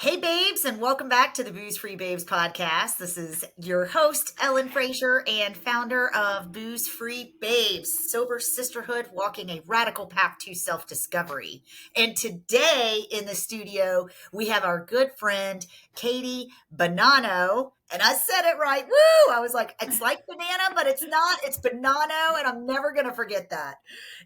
Hey, babes, and welcome back to the Booze Free Babes podcast. This is your host, Ellen Frazier, and founder of Booze Free Babes, sober sisterhood walking a radical path to self discovery. And today in the studio, we have our good friend, Katie Bonanno. And I said it right. Woo! I was like, it's like banana, but it's not. It's Bonanno, and I'm never going to forget that.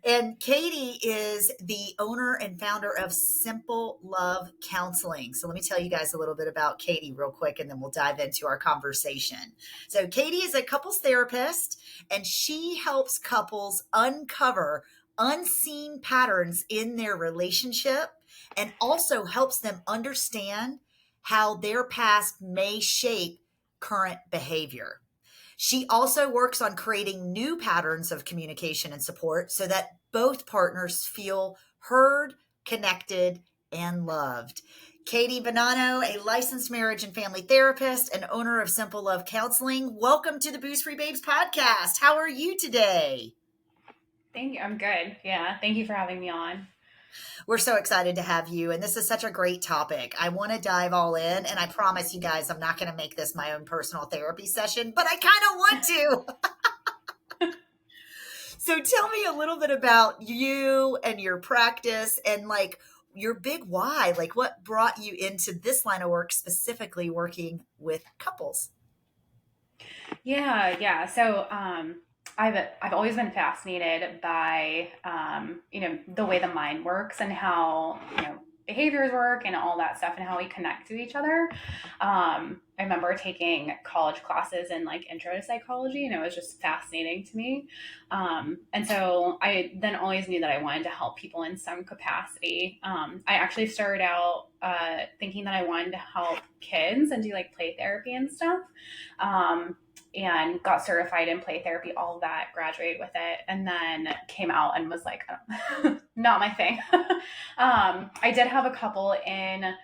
And Katie is the owner and founder of Simple Love Counseling. So let me tell you guys a little bit about Katie real quick, and then we'll dive into our conversation. So Katie is a couples therapist, and she helps couples uncover unseen patterns in their relationship and also helps them understand how their past may shape current behavior. She also works on creating new patterns of communication and support so that both partners feel heard, connected, and loved. Katie Bonanno, a licensed marriage and family therapist and owner of Simple Love Counseling. Welcome to the Booze Free Babes podcast. How are you today? Thank you. I'm good. Yeah. Thank you for having me on. We're so excited to have you. And this is such a great topic. I want to dive all in. And I promise you guys, I'm not going to make this my own personal therapy session, but I kind of want to. So tell me a little bit about you and your practice and like your big why, like what brought you into this line of work, specifically working with couples? Yeah. I've always been fascinated by the way the mind works and how behaviors work and all that stuff and how we connect to each other. I remember taking college classes in like intro to psychology, and it was just fascinating to me. And so I then always knew that I wanted to help people in some capacity. I actually started out thinking that I wanted to help kids and do like play therapy and stuff. And got certified in play therapy, all of that, graduated with it, and then came out and was like, not my thing. I did have a couple in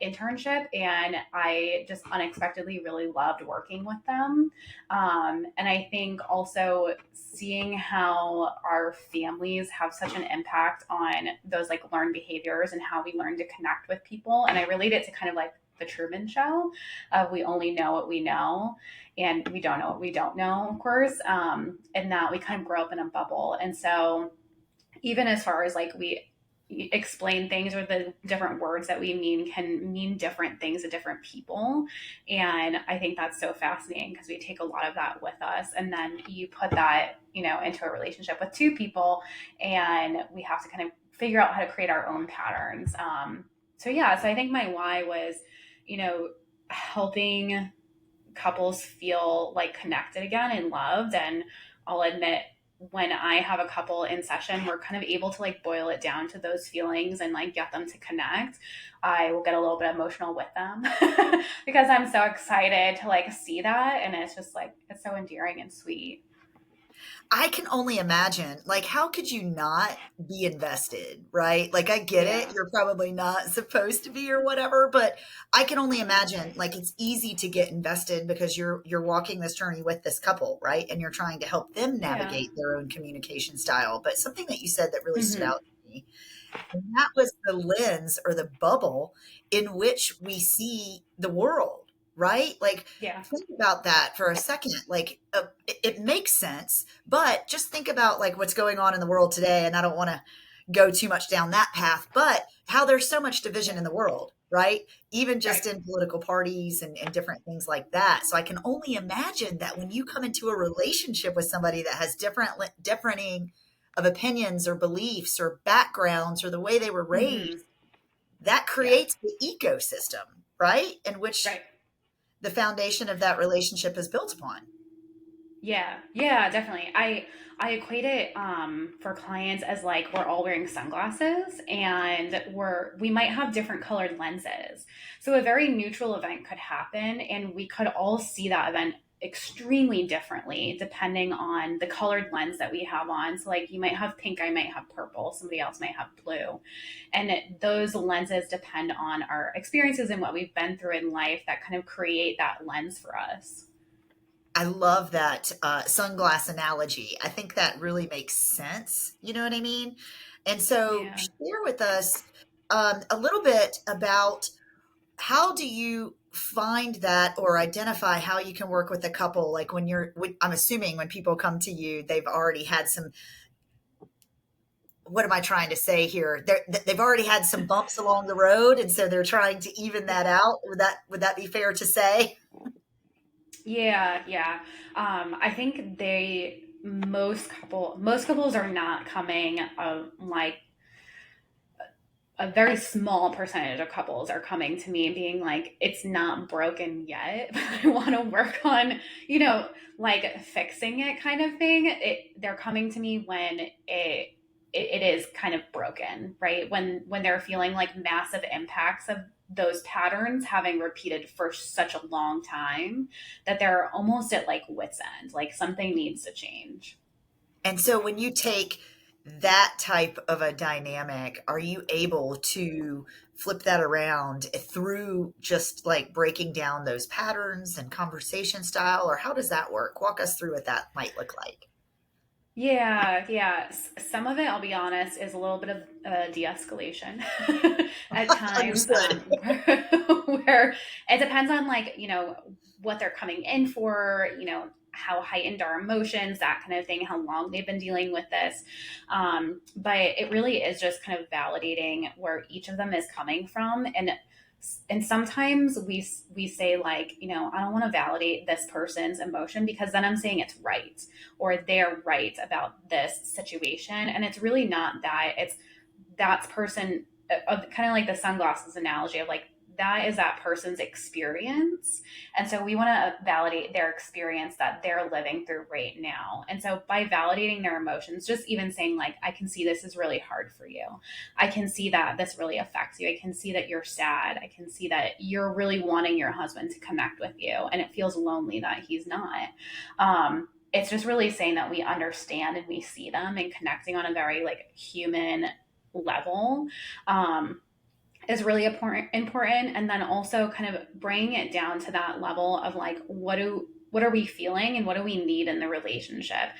internship, and I just unexpectedly really loved working with them. And I think also seeing how our families have such an impact on those like learned behaviors and how we learn to connect with people. And I relate it to kind of like the Truman Show of we only know what we know and we don't know what we don't know, of course, and that we kind of grow up in a bubble. And so even as far as like we explain things or the different words that we mean can mean different things to different people. And I think that's so fascinating because we take a lot of that with us. And then you put that, into a relationship with two people, and we have to kind of figure out how to create our own patterns. So I think my why was, helping couples feel like connected again and loved. And I'll admit, when I have a couple in session, we're kind of able to like boil it down to those feelings and like get them to connect. I will get a little bit emotional with them because I'm so excited to like see that. And it's just like, it's so endearing and sweet. I can only imagine, like, how could you not be invested, right? Like, I get it. Yeah. You're probably not supposed to be or whatever, but I can only imagine, like, it's easy to get invested because you're walking this journey with this couple, right? And you're trying to help them Yeah. navigate their own communication style. But something that you said that really stood Mm-hmm. out to me, and that was the lens or the bubble in which we see the world, right? Like, Yeah. think about that for a second. Like, it makes sense, but just think about like what's going on in the world today. And I don't want to go too much down that path, but how there's so much division Yeah. in the world, right? Even Right. just in political parties and different things like that. So I can only imagine that when you come into a relationship with somebody that has differing of opinions or beliefs or backgrounds or the way they were raised, Mm-hmm. that Yeah. creates the ecosystem, right? In which Right. the foundation of that relationship is built upon. Yeah, definitely. I equate it for clients as like we're all wearing sunglasses and we might have different colored lenses. So a very neutral event could happen and we could all see that event extremely differently depending on the colored lens that we have on. So like you might have pink, I might have purple, somebody else might have blue. And those lenses depend on our experiences and what we've been through in life that kind of create that lens for us. I love that sunglass analogy. I think that really makes sense. You know what I mean? And so, Yeah. share with us a little bit about how do you find that or identify how you can work with a couple? Like I'm assuming when people come to you, they've already had some, what am I trying to say here? They've already had some bumps along the road, and so they're trying to even that out. Would that be fair to say? Yeah, yeah. I think most couples are not coming like a very small percentage of couples are coming to me being like, it's not broken yet, but I want to work on, like fixing it kind of thing. They're coming to me when it is kind of broken, right? When they're feeling like massive impacts of those patterns having repeated for such a long time that they're almost at like wit's end, like something needs to change. And so when you take that type of a dynamic, are you able to flip that around through just like breaking down those patterns and conversation style, or how does that work? Walk us through what that might look like. Yeah, yeah. Some of it, I'll be honest, is a little bit of de-escalation at times, Understood. where it depends on like, what they're coming in for, how heightened our emotions, that kind of thing, how long they've been dealing with this. But it really is just kind of validating where each of them is coming from. And sometimes we say like, I don't want to validate this person's emotion because then I'm saying it's right or they're right about this situation, and it's really not that. It's that's person, kind of like the sunglasses analogy of like, that is that person's experience, and so we want to validate their experience that they're living through right now. And so by validating their emotions, just even saying like, I can see this is really hard for you, I can see that this really affects you, I can see that you're sad, I can see that you're really wanting your husband to connect with you and it feels lonely that he's not. It's just really saying that we understand and we see them and connecting on a very like human level, is really important. And then also kind of bringing it down to that level of like, what are we feeling and what do we need in the relationship?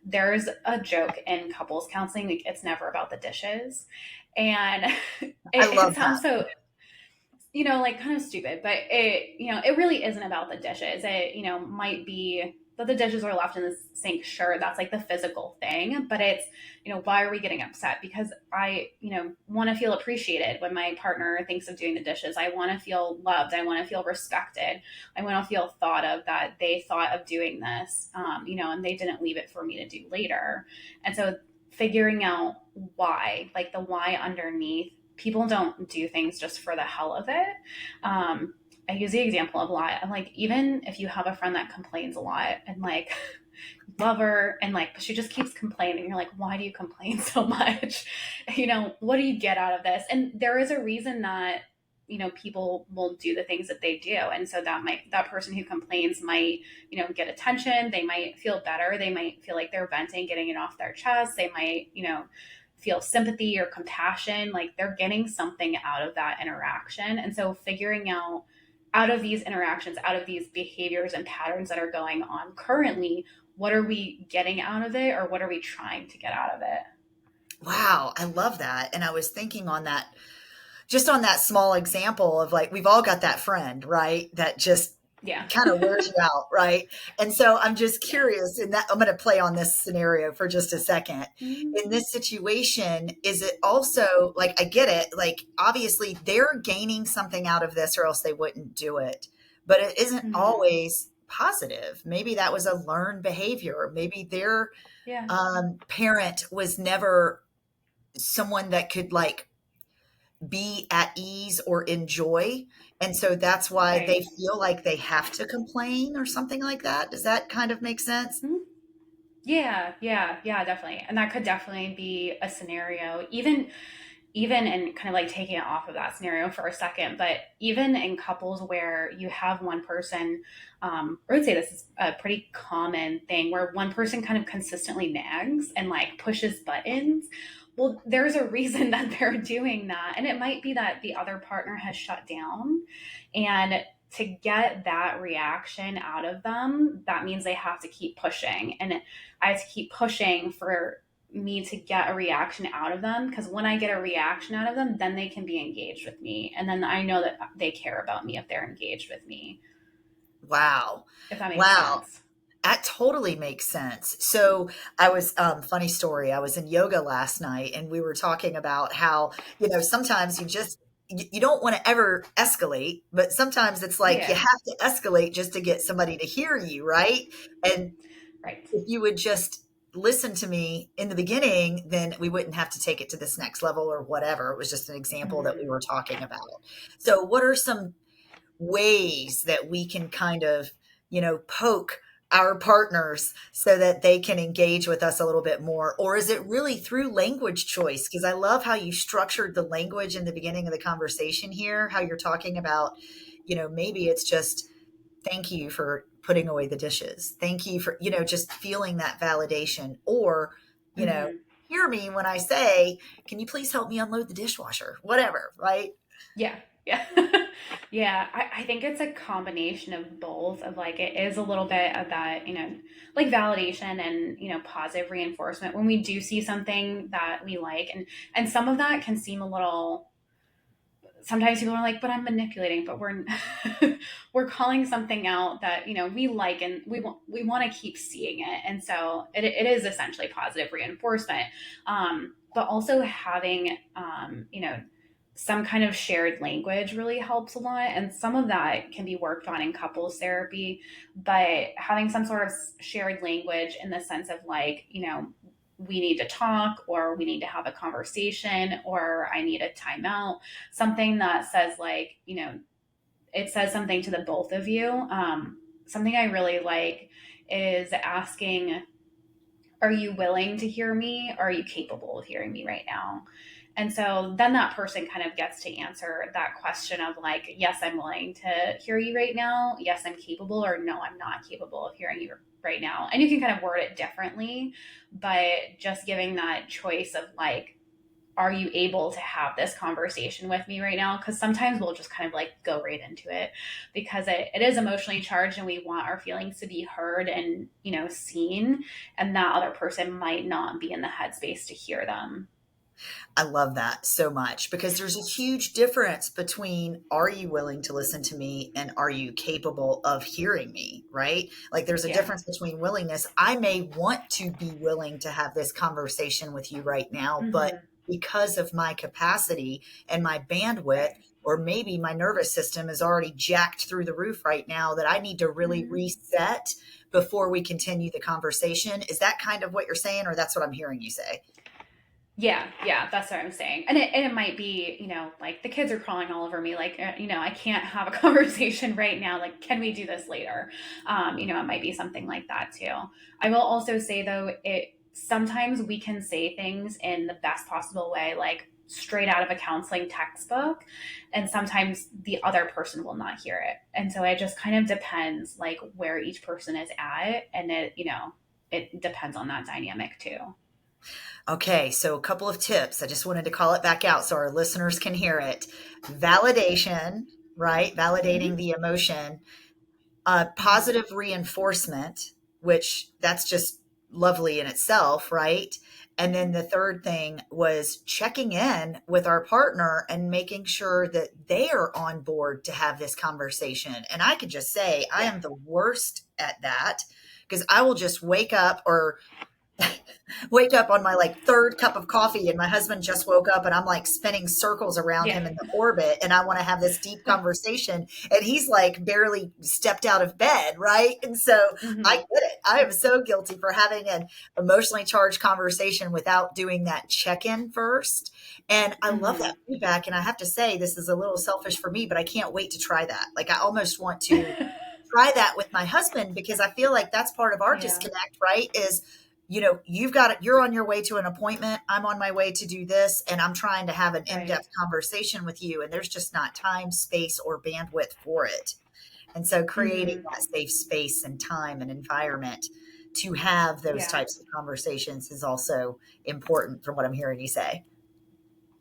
There's a joke in couples counseling, like it's never about the dishes. And I it love that. sounds so, like kind of stupid, but it really isn't about the dishes. It, might be that the dishes are left in the sink. Sure, that's like the physical thing, but it's, why are we getting upset? Because I, want to feel appreciated when my partner thinks of doing the dishes. I want to feel loved. I want to feel respected. I want to feel thought of, that they thought of doing this, and they didn't leave it for me to do later. And so figuring out why, like the why underneath. People don't do things just for the hell of it. I use the example of a lot. I'm like, even if you have a friend that complains a lot and like love her and like she just keeps complaining, you're like, why do you complain so much? What do you get out of this? And there is a reason that people will do the things that they do, and so that person who complains might get attention, they might feel better, they might feel like they're venting, getting it off their chest, they might feel sympathy or compassion, like they're getting something out of that interaction. And so figuring out of these interactions, out of these behaviors and patterns that are going on currently, what are we getting out of it, or what are we trying to get out of it? Wow, I love that. And I was thinking on that, just on that small example of like, we've all got that friend, right? That just Yeah. kind of wears you out, right? And so I'm just Yeah. curious, in that I'm going to play on this scenario for just a second. Mhm. In this situation, is it also like, I get it, like obviously they're gaining something out of this or else they wouldn't do it, but it isn't Mhm. always positive. Maybe that was a learned behavior. Maybe their Yeah. parent was never someone that could like be at ease or enjoy. And so that's why Right. they feel like they have to complain or something like that. Does that kind of make sense? Mhm. Yeah, yeah, yeah, definitely. And that could definitely be a scenario, even in kind of like taking it off of that scenario for a second, but even in couples where you have one person, I would say this is a pretty common thing where one person kind of consistently nags and like pushes buttons. Well, there's a reason that they're doing that. And it might be that the other partner has shut down. And to get that reaction out of them, that means they have to keep pushing. And I have to keep pushing for me to get a reaction out of them, because when I get a reaction out of them, then they can be engaged with me, and then I know that they care about me if they're engaged with me. Wow. If that makes Wow. sense. That totally makes sense. So I was, funny story. I was in yoga last night and we were talking about how, sometimes you don't want to ever escalate, but sometimes it's like you Yeah. have to escalate just to get somebody to hear you, right? And Right. if you would just listen to me in the beginning, then we wouldn't have to take it to this next level or whatever. It was just an example that we Mm-hmm. were talking about. So what are some ways that we can kind of, poke our partners so that they can engage with us a little bit more? Or is it really through language choice? Because I love how you structured the language in the beginning of the conversation here, how you're talking about, maybe it's just thank you for putting away the dishes. Thank you for, just feeling that validation. Or, you know, Mm-hmm. hear me when I say, can you please help me unload the dishwasher? Whatever, right? Yeah. Yeah. Yeah. I think it's a combination of both, of like, it is a little bit of that, like validation and, positive reinforcement when we do see something that we like. And some of that can seem a little, sometimes people are like, but I'm manipulating, but we're, we're calling something out that, we like, and we want to keep seeing it. And so it is essentially positive reinforcement. But also having, some kind of shared language really helps a lot. And some of that can be worked on in couples therapy, but having some sort of shared language in the sense of like, we need to talk, or we need to have a conversation, or I need a timeout, something that says like, it says something to the both of you. Something I really like is asking, are you willing to hear me? Or are you capable of hearing me right now? And so then that person kind of gets to answer that question of like, yes, I'm willing to hear you right now. Yes, I'm capable, or no, I'm not capable of hearing you right now. And you can kind of word it differently, but just giving that choice of like, are you able to have this conversation with me right now? Because sometimes we'll just kind of like go right into it, because it is emotionally charged, and we want our feelings to be heard and, seen. And that other person might not be in the headspace to hear them. I love that so much because there's a huge difference between are you willing to listen to me and are you capable of hearing me, right? Like there's a Yeah. difference between willingness. I may want to be willing to have this conversation with you right now, but Mm-hmm. because of my capacity and my bandwidth, Right. or maybe my nervous system is already jacked through the roof right now, that I need to really Mm-hmm. reset before we continue the conversation. Is that kind of what you're saying, or that's what I'm hearing you say? Yeah, yeah, that's what I'm saying. And it might be, like the kids are crawling all over me, like, I can't have a conversation right now. Like, can we do this later? It might be something like that too. I will also say though, it sometimes we can say things in the best possible way, like straight out of a counseling textbook, and sometimes the other person will not hear it. And so it just kind of depends like where each person is at, and it depends on that dynamic too. Okay, so a couple of tips. I just wanted to call it back out so our listeners can hear it. Validation, right? Validating Hmm. the emotion. Hmm. Positive reinforcement, which that's just lovely in itself, right? And then Hmm. the third thing was checking in with our partner and making sure that they are on board to have this conversation. And I can just say I Yeah. am the worst at that because I will just wake up on my like third cup of coffee and my husband just woke up and I'm like spinning circles around Yeah. him in the orbit and I want to have this deep conversation and he's like barely stepped out of bed, right? And so I Hmm. get it. I am so guilty for having an emotionally charged conversation without doing that check-in first. And I love that Hmm. feedback, and I have to say this is a little selfish for me, but I can't wait to try that. Like I almost want to try that with my husband because I feel like that's part of our Yeah. disconnect, right? Is you've got it, you're on your way to an appointment, I'm on my way to do this, and I'm trying to have an Right. in-depth conversation with you, and there's just not time, space, or bandwidth for it. And so creating Hmm. that safe space and time and environment to have those Yeah. types of conversations is also important from what I'm hearing you say.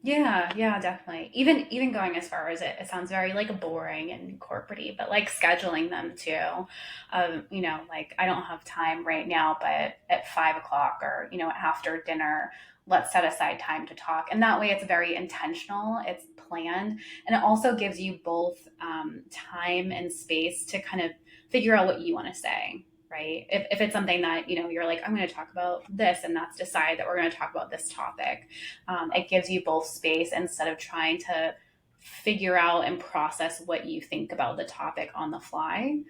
Yeah, definitely. Even going as far as it sounds very like boring and corporate but like scheduling them too. Like I don't have time right now, but at 5 o'clock or after dinner, let's set aside time to talk. And that way, it's very intentional. It's planned, and it also gives you both time and space to kind of figure out what you want to say. Right. If it's something that, you're like, I'm going to talk about this, and that's decide that we're going to talk about this topic. It gives you both space instead of trying to figure out and process what you think about the topic on the fly.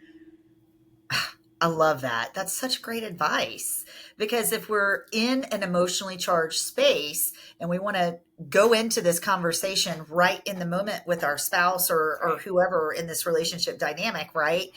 I love that. That's such great advice because if we're in an emotionally charged space and we want to go into this conversation right in the moment with our spouse or Right. whoever in this relationship dynamic, right?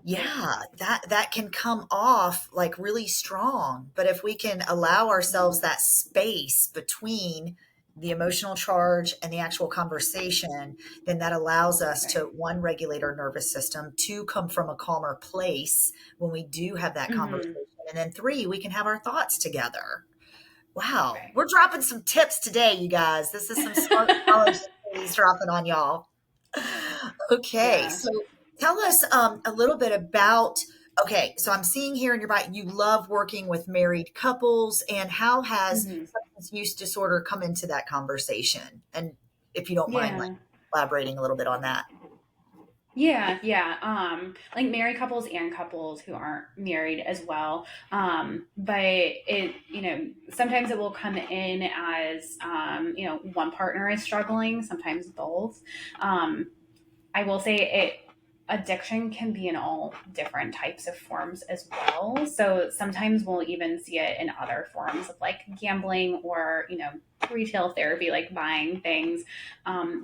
Yeah. Yeah, that can come off like really strong. But if we can allow ourselves that space between the emotional charge and the actual conversation, then that allows us to Right. one, regulate our nervous system, two, come from a calmer place when we do have that Mm-hmm. conversation, and then three, we can have our thoughts together. Wow, Right. we're dropping some tips today, you guys. This is some smart college he's dropping on y'all. Okay, Yeah. so tell us a little bit about. Okay, so I'm seeing here in your bio you love working with married couples, and how has Mm-hmm. substance use disorder come into that conversation? And if you don't mind, like Yeah. elaborating a little bit on that. Yeah. Like married couples and couples who aren't married as well. But sometimes it will come in as, one partner is struggling, sometimes both. Um, I will say addiction can be in all different types of forms as well. So sometimes we'll even see it in other forms of like gambling or, retail therapy, like buying things,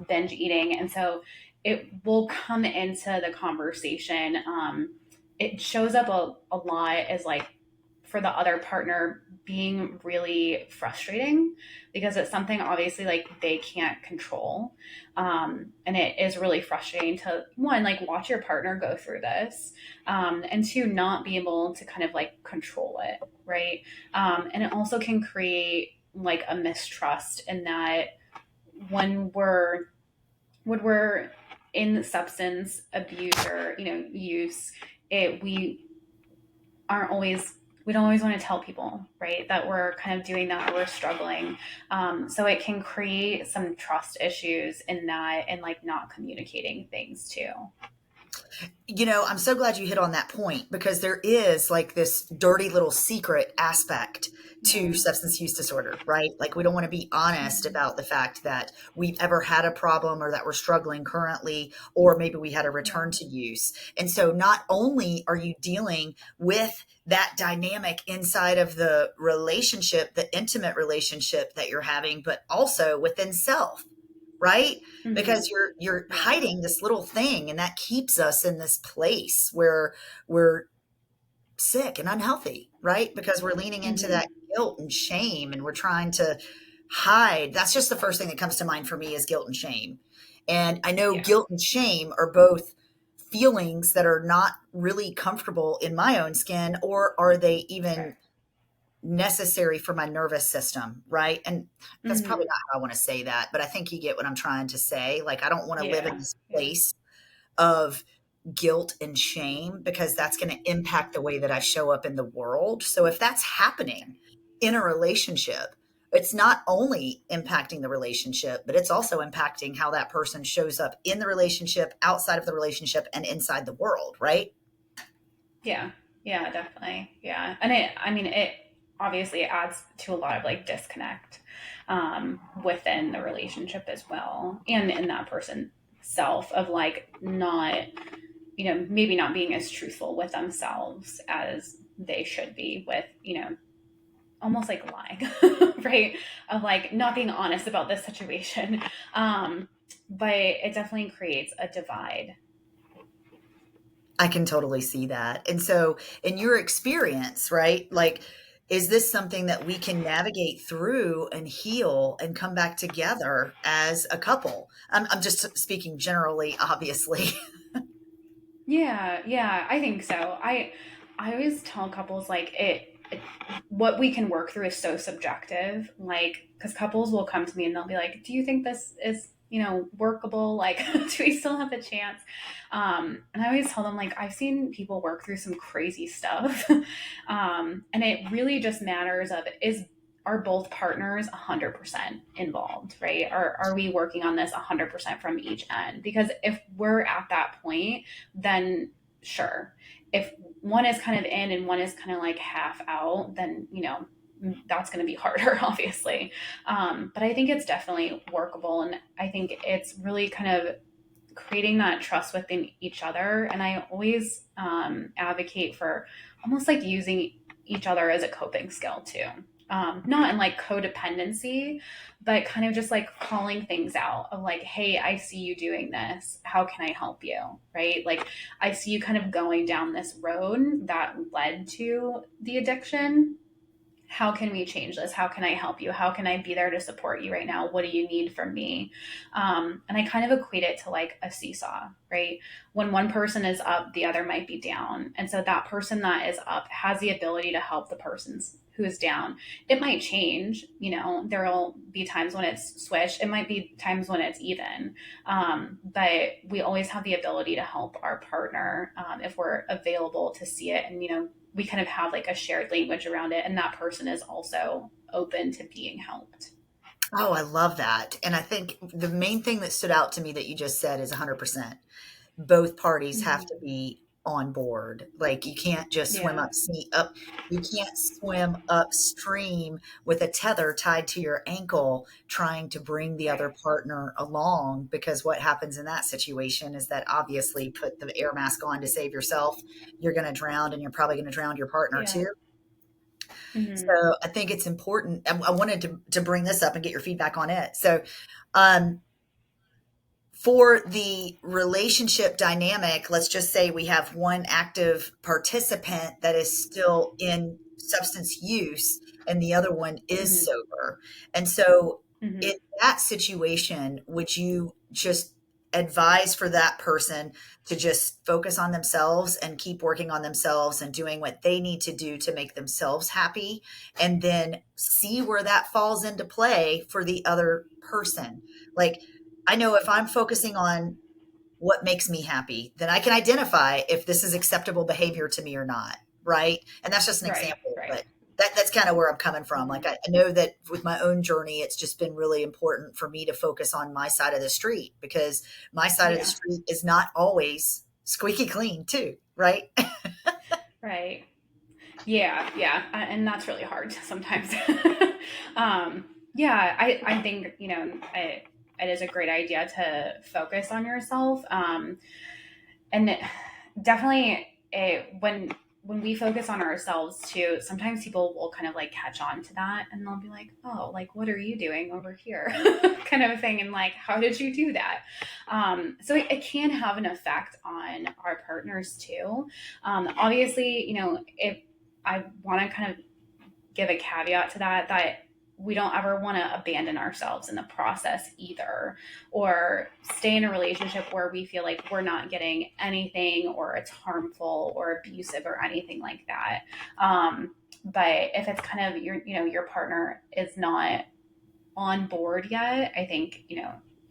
binge eating. And so it will come into the conversation. It shows up a lot as like for the other partner being really frustrating because it's something obviously like they can't control. And it is really frustrating to one, like watch your partner go through this, and two, not be able to kind of like control it, right? And it also can create like a mistrust in that when we're in substance abuse or use it, aren't always we don't always want to tell people, right, that we're kind of doing that or we're struggling. So it can create some trust issues in that and like not communicating things too. I'm so glad you hit on that point because there is like this dirty little secret aspect to Yeah. substance use disorder, right? Like we don't want to be honest about the fact that we've ever had a problem or that we're struggling currently, or maybe we had a return Yeah. to use. And so not only are you dealing with that dynamic inside of the relationship, the intimate relationship that you're having, but also within self, right? Mm-hmm. Because you're Yeah. hiding this little thing and that keeps us in this place where we're sick and unhealthy, right? Because we're leaning into Mm-hmm. that guilt and shame and we're trying to hide. That's just the first thing that comes to mind for me is guilt and shame. And I know Yeah. guilt and shame are both feelings that are not really comfortable in my own skin, or are they Right. even necessary for my nervous system, right? And that's probably Mm-hmm. not how I want to say that, but I think you get what I'm trying to say. Like, I don't want to live in Yeah. this Yeah. place of guilt and shame because that's going to impact the way that I show up in the world. So if that's happening in a relationship, it's not only impacting the relationship, but it's also impacting how that person shows up in the relationship, outside of the relationship, and inside the world, right? Yeah. Yeah, definitely. Yeah. And it obviously adds to a lot of like disconnect within the relationship as well. And in that person self of like not, maybe not being as truthful with themselves as they should be with, almost like lying, right? Of like not being honest about this situation. Um, but it definitely creates a divide. I can totally see that. And so, in your experience, right? Like, is this something that we can navigate through and heal and come back together as a couple? I'm just speaking generally, obviously. Yeah, I think so. I always tell couples like what we can work through is so subjective. Like, because couples will come to me and they'll be like, "Do you think this is, workable? Like, do we still have a chance?" And I always tell them, like, I've seen people work through some crazy stuff, and it really just matters of are both partners 100% involved, right? Are we working on this 100% from each end? Because if we're at that point, then sure. If one is kind of in and one is kind of like half out, then, that's going to be harder, obviously. But I think it's definitely workable. And I think it's really kind of creating that trust within each other. And I always advocate for almost like using each other as a coping skill too. Not in like codependency, but kind of just like calling things out of like, hey, I see you doing this. How can I help you? Right? Like, I see you kind of going down this road that led to the addiction. How can we change this? How can I help you? How can I be there to support you right now? What do you need from me? And I kind of equate it to like a seesaw, right? When one person is up, the other might be down. And so that person that is up has the ability to help the person who is down. It might change, there will be times when it's switched. It might be times when it's even. But we always have the ability to help our partner if we're available to see it. And, we kind of have like a shared language around it, and that person is also open to being helped. Oh, I love that. And I think the main thing that stood out to me that you just said is 100%. Both parties have Mm-hmm. to be on board. Like you can't just swim Yeah. up, you can't swim upstream with a tether tied to your ankle trying to bring the Right. other partner along, because what happens in that situation is that obviously put the air mask on to save yourself, you're going to drown and you're probably going to drown your partner Yeah. too. Mm-hmm. So I think it's important. I wanted to bring this up and get your feedback on it. So, um, for the relationship dynamic, let's just say we have one active participant that is still in substance use and the other one is Mm-hmm. sober. And so, Mm-hmm. in that situation, would you just advise for that person to just focus on themselves and keep working on themselves and doing what they need to do to make themselves happy, and then see where that falls into play for the other person? Like, I know if I'm focusing on what makes me happy, then I can identify if this is acceptable behavior to me or not. Right. And that's just an Right. example, Right. but that's kind of where I'm coming from. Like, Mm-hmm. I know that with my own journey, it's just been really important for me to focus on my side of the street, because my side of the Yeah. street is not always squeaky clean too. Right. Right. Yeah. Yeah. And that's really hard sometimes. um, yeah. I think, it is a great idea to focus on yourself. And definitely when we focus on ourselves too, sometimes people will kind of like catch on to that and they'll be like, oh, like, what are you doing over here? Kind of a thing. And like, how did you do that? So it can have an effect on our partners too. Obviously, if I want to kind of give a caveat to that we don't ever want to abandon ourselves in the process either, or stay in a relationship where we feel like we're not getting anything or it's harmful or abusive or anything like that. But if it's kind of your partner is not on board yet, I think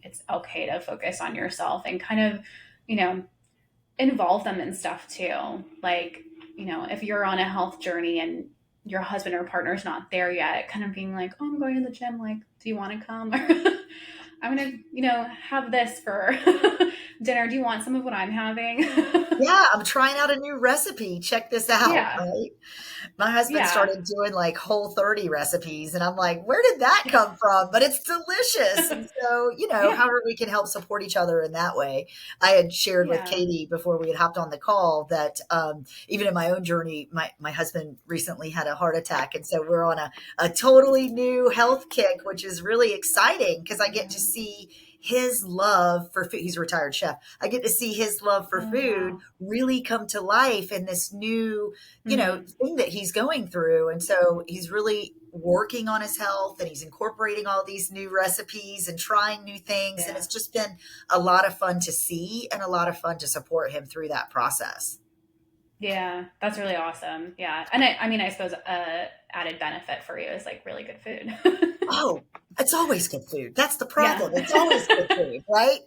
it's okay to focus on yourself and kind of you know involve them in stuff too. Like, if you're on a health journey and your husband or partner's not there yet, kind of being like, oh, I'm going to the gym. Like, do you want to come? I'm going to, have this for dinner. Do you want some of what I'm having? Yeah. I'm trying out a new recipe. Check this out. Yeah. Right. My husband Yeah. started doing like Whole30 recipes, and I'm like, where did that come from? But it's delicious. And so, Yeah. however we can help support each other in that way. I had shared with Yeah. Katie before we had hopped on the call that even in my own journey, my husband recently had a heart attack. And so we're on a totally new health kick, which is really exciting because I get to Yeah. see his love for food. He's a retired chef. I get to see his love for Oh, food wow. really come to life in this new Mm-hmm. thing that he's going through. And so he's really working on his health and he's incorporating all these new recipes and trying new things. And Yeah. it's just been a lot of fun to see and a lot of fun to support him through that process. Yeah, that's really awesome. Yeah. And I mean, I suppose added benefit for you is like really good food. Oh, it's always good food. That's the Yeah. problem. It's always good food, right?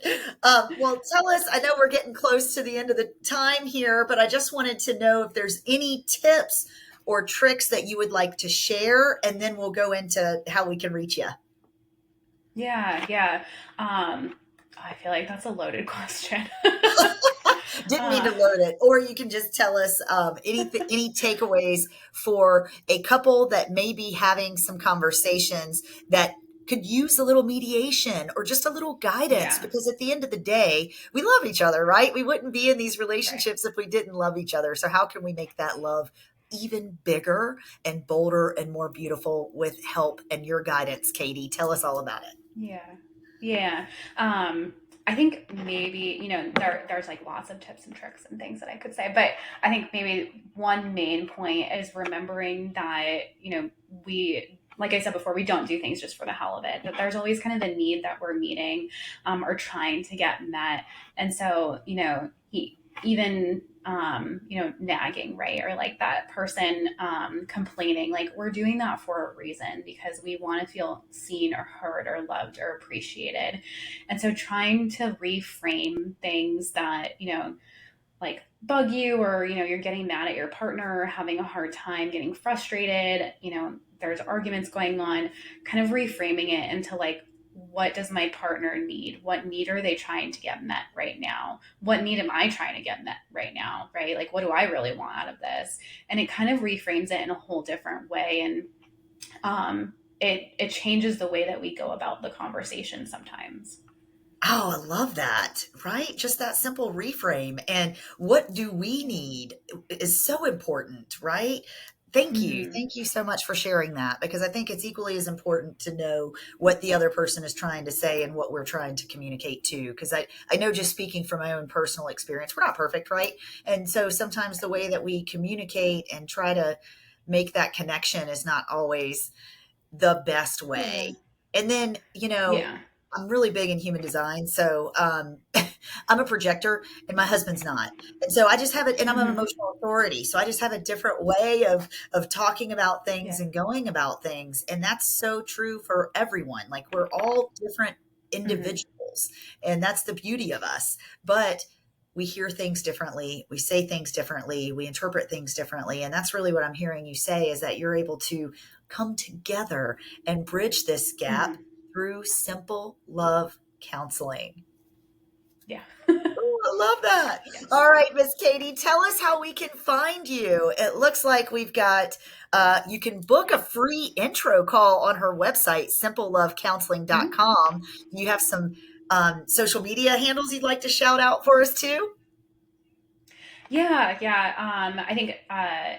Well, tell us, I know we're getting close to the end of the time here, but I just wanted to know if there's any tips or tricks that you would like to share, and then we'll go into how we can reach you. Yeah, yeah. I feel like that's a loaded question. Didn't mean to uh, load it. Or you can just tell us any takeaways for a couple that may be having some conversations that could use a little mediation or just a little guidance, yeah, because at the end of the day, we love each other, right? We wouldn't be in these right. relationships if we didn't love each other. So how can we make that love even bigger and bolder and more beautiful with help and your guidance, Katie? Tell us all about it. Yeah. Yeah. Um, I think maybe, there's like lots of tips and tricks and things that I could say, but I think maybe one main point is remembering that, like I said before, we don't do things just for the hell of it, that there's always kind of the need that we're meeting, or trying to get met. And so, even nagging, right, or like that person complaining, like we're doing that for a reason because we want to feel seen or heard or loved or appreciated. And so trying to reframe things that like bug you, or you're getting mad at your partner or having a hard time, getting frustrated, there's arguments going on, kind of reframing it into like, what does my partner need? What need are they trying to get met right now? What need am I trying to get met right now? Right? Like, what do I really want out of this? And it kind of reframes it in a whole different way. And it changes the way that we go about the conversation sometimes. Oh, I love that, right? Just that simple reframe. And what do we Yeah. need is so important, right? Thank you. Mm-hmm. Thank you so much for sharing that, because I think it's equally as important to know what the other person is trying to say and what we're trying to communicate too. Because I know, just speaking from my own personal experience, we're not perfect, right? And so sometimes the way that we communicate and try to make that connection is not always the best Yeah. way. And then, Yeah. I'm really big in human design. So I'm a projector and my husband's not. And so I just have it, and I'm an Mm-hmm. emotional authority. So I just have a different way of talking about things Yeah. and going about things. And that's so true for everyone. Like, we're all different Mm-hmm. individuals. And that's the beauty of us. But we hear things differently, we say things differently, we interpret things differently. And that's really what I'm hearing you say, is that you're able to come together and bridge this gap Mm-hmm. through simple love counseling. Yeah. Ooh, I love that. Yes. All right, Miss Katie, tell us how we can find you. It looks like we've got, you can book a free intro call on her website, Mhm. simplelovecounseling.com. You have some social media handles you'd like to shout out for us too? Yeah, yeah. I think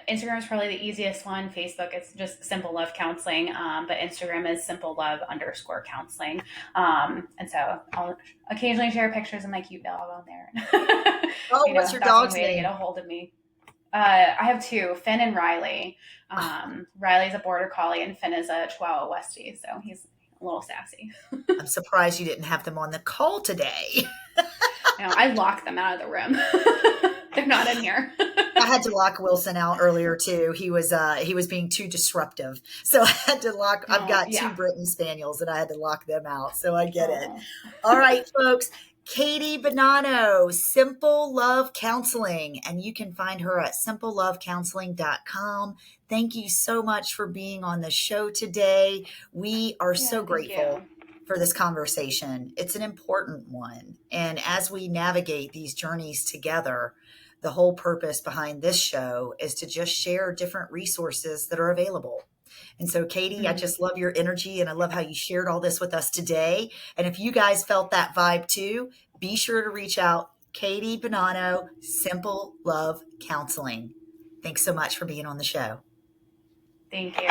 Instagram is probably the easiest one. Facebook is just Simple Love Counseling, but Instagram is Simple Love underscore counseling. And so I'll occasionally share pictures of my cute dog on there. Oh, what's your That's one dog's way to get name? a hold of me. I have two, Finn and Riley. Riley's a border collie, and Finn is a Chihuahua Westie, so he's a little sassy. I'm surprised you didn't have them on the call today. I lock them out of the room. They're not in here. I had to lock Wilson out earlier too. He was being too disruptive. So I had to lock. I've Oh, got two yeah. Brittany Spaniels and I had to lock them out. So I get it. Oh. All right, folks. Katie Bonanno, Simple Love Counseling, and you can find her at simplelovecounseling.com. Thank you so much for being on the show today. We are Yeah, so thank you. grateful for this conversation. It's an important one. And as we navigate these journeys together, the whole purpose behind this show is to just share different resources that are available. And so, Katie, I Mhm. just love your energy and I love how you shared all this with us today. And if you guys felt that vibe too, be sure to reach out. Katie Bonanno, Simple Love Counseling. Thanks so much for being on the show. Thank you.